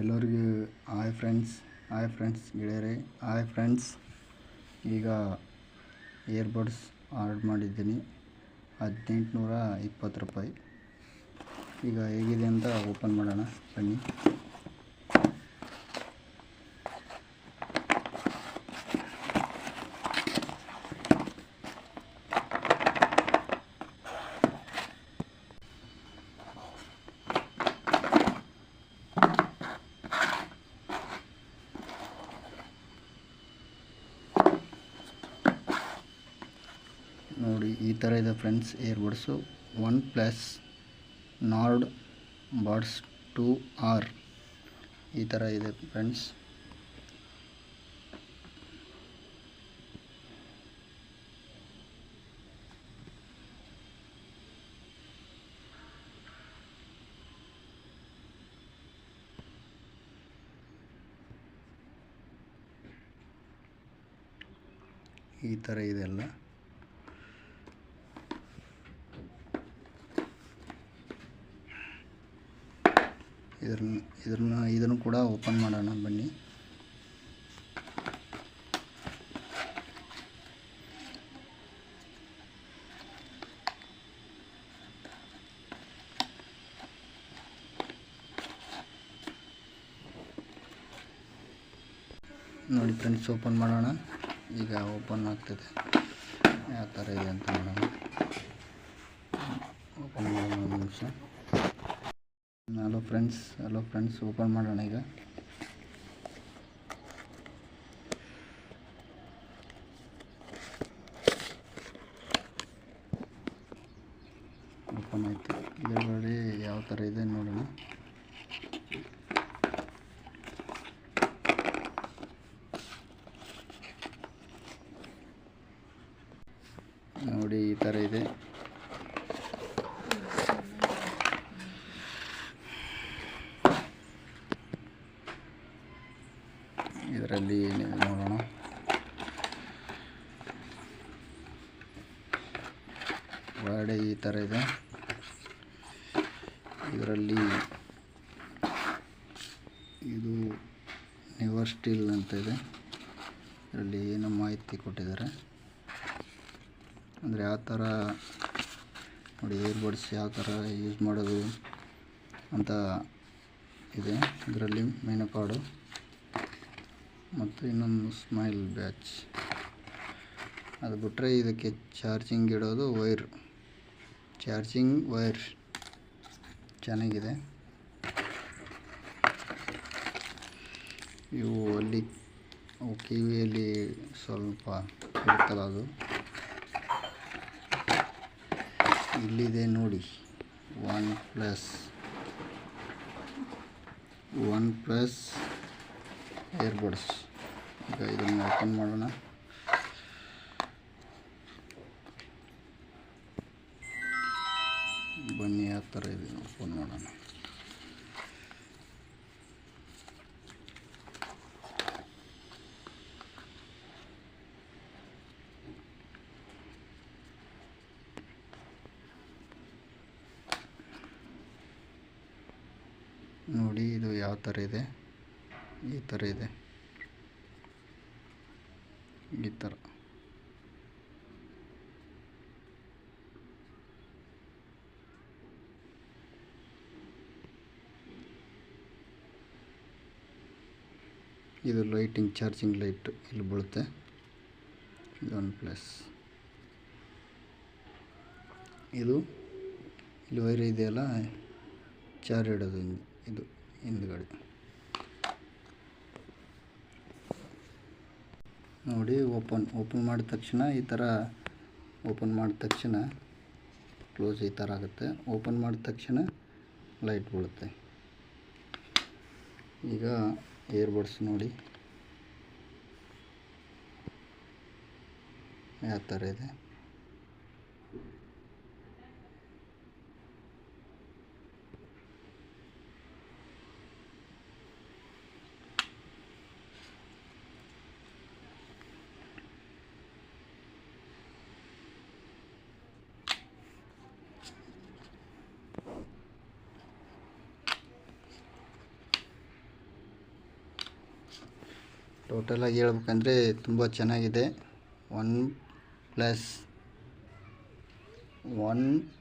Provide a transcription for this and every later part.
ಎಲ್ಲರಿಗೂ hi friends ಗೆಳೆಯರೇ. Hi friends, ಈಗ ಇಯರ್ಬಡ್ಸ್ ಆರ್ಡರ್ ಮಾಡಿದ್ದೀನಿ 1820 ರೂಪಾಯಿ. ಈಗ ಹೇಗಿದೆ ಅಂತ ಓಪನ್ ಮಾಡೋಣ ಬನ್ನಿ. ನೋಡಿ, ಈ ಥರ ಇದೆ friends earbuds. OnePlus Nord Buds 2R ಈ ಥರ ಇದೆ ಫ್ರೆಂಡ್ಸ್. ಈ ಥರ ಇದೆಲ್ಲ. ಇದನ್ನು ಕೂಡ ಓಪನ್ ಮಾಡೋಣ ಬನ್ನಿ. ನೋಡಿ ಫ್ರೆಂಡ್ಸ್, ಓಪನ್ ಮಾಡೋಣ. ಈಗ ಓಪನ್ ಆಗ್ತದೆ. ಯಾವ ಥರ ಇದೆ ಅಂತ ನೋಡೋಣ. ಓಪನ್ ಮಾಡೋಣ ಒಂದು ನಿಮಿಷ. ಹಲೋ ಫ್ರೆಂಡ್ಸ್, ಓಪನ್ ಮಾಡೋಣ. ಈಗ ಓಪನ್ ಆಯಿತು. ಇದರಲ್ಲಿ ಯಾವ ಥರ ಇದೆ ನೋಡೋಣ. ನೋಡಿ, ಈ ಥರ ಇದೆ. ಇದರಲ್ಲಿ ಏನಿದೆ ನೋಡೋಣ. ಒಳಗಡೆ ಈ ಥರ ಇದೆ. ಇದರಲ್ಲಿ ಇದು ನೆವರ್ ಸ್ಟಿಲ್ ಅಂತ ಇದೆ. ಇದರಲ್ಲಿ ಏನೋ ಮಾಹಿತಿ ಕೊಟ್ಟಿದ್ದಾರೆ. ಅಂದರೆ ಯಾವ ಥರ ನೋಡಿ, ಇಯರ್ಬಡ್ಸ್ ಯಾವ ಥರ ಯೂಸ್ ಮಾಡೋದು ಅಂತ ಇದೆ. ಇದರಲ್ಲಿ ಮೆನು ಕಾರ್ಡು ಮತ್ತು ಇನ್ನೊಂದು ಸ್ಮೈಲ್ ಬ್ಯಾಚ್. ಅದು ಬಿಟ್ಟರೆ ಇದಕ್ಕೆ ಚಾರ್ಜಿಂಗ್ ಇಡೋದು ಚಾರ್ಜಿಂಗ್ ವೈರ್ ಚೆನ್ನಾಗಿದೆ. ಇವು ಅಲ್ಲಿ ಕಿವಿಯಲ್ಲಿ ಸ್ವಲ್ಪ ಇರುತ್ತಲ್ಲ, ಅದು ಇಲ್ಲಿದೆ ನೋಡಿ. OnePlus earbuds. ಈಗ ಇದನ್ನು ಓಪನ್ ಮಾಡೋಣ. ಬನ್ನಿ, ಯಾವ ಥರ ಇದೆ ಓಪನ್ ಮಾಡೋಣ. ನೋಡಿ, ಇದು ಯಾವ ಥರ ಇದೆ. ಈ ಥರ ಇದೆ. ಈ ಥರ ಇದು ಚಾರ್ಜಿಂಗ್ ಲೈಟ್ ಇಲ್ಲಿ ಬೀಳುತ್ತೆ. ಇದು OnePlus. ಇದು ಇಲ್ಲಿ ವೈರ್ ಇದೆಯಲ್ಲ, ಚಾರ್ಜ್ ಇಡೋದು. ಇದು ಹಿಂದ್ಗಡೆ ನೋಡಿ. ಓಪನ್ ಮಾಡಿದ ತಕ್ಷಣ ಈ ಥರ, ಓಪನ್ ಮಾಡಿದ ತಕ್ಷಣ ಕ್ಲೋಸ್ ಈ ಥರ ಆಗುತ್ತೆ. ಓಪನ್ ಮಾಡಿದ ತಕ್ಷಣ ಲೈಟ್ ಬೀಳುತ್ತೆ. ಈಗ ಇಯರ್ಬಡ್ಸ್ ನೋಡಿ ಯಾವ ಥರ ಇದೆ. ಟೋಟಲಾಗಿ ಹೇಳ್ಬೇಕಂದ್ರೆ ತುಂಬ ಚೆನ್ನಾಗಿದೆ. One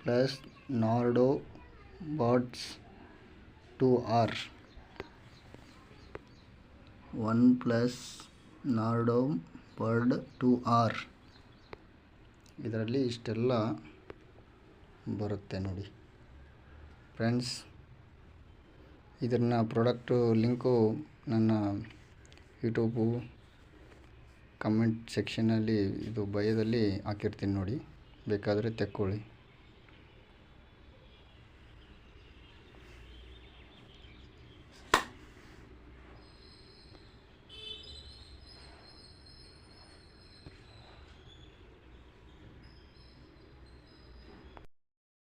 plus Nord buds 2R. One plus Nord bud 2R. ಇದರಲ್ಲಿ ಇಷ್ಟೆಲ್ಲ ಬರುತ್ತೆ ನೋಡಿ ಫ್ರೆಂಡ್ಸ್. ಇದನ್ನು ಪ್ರಾಡಕ್ಟು ಲಿಂಕು ನನ್ನ ಯೂಟ್ಯೂಬು ಕಮೆಂಟ್ ಸೆಕ್ಷನಲ್ಲಿ ಇದು ಬಯೋದಲ್ಲಿ ಹಾಕಿರ್ತೀನಿ ನೋಡಿ, ಬೇಕಾದರೆ ತೆಕ್ಕೊಳ್ಳಿ.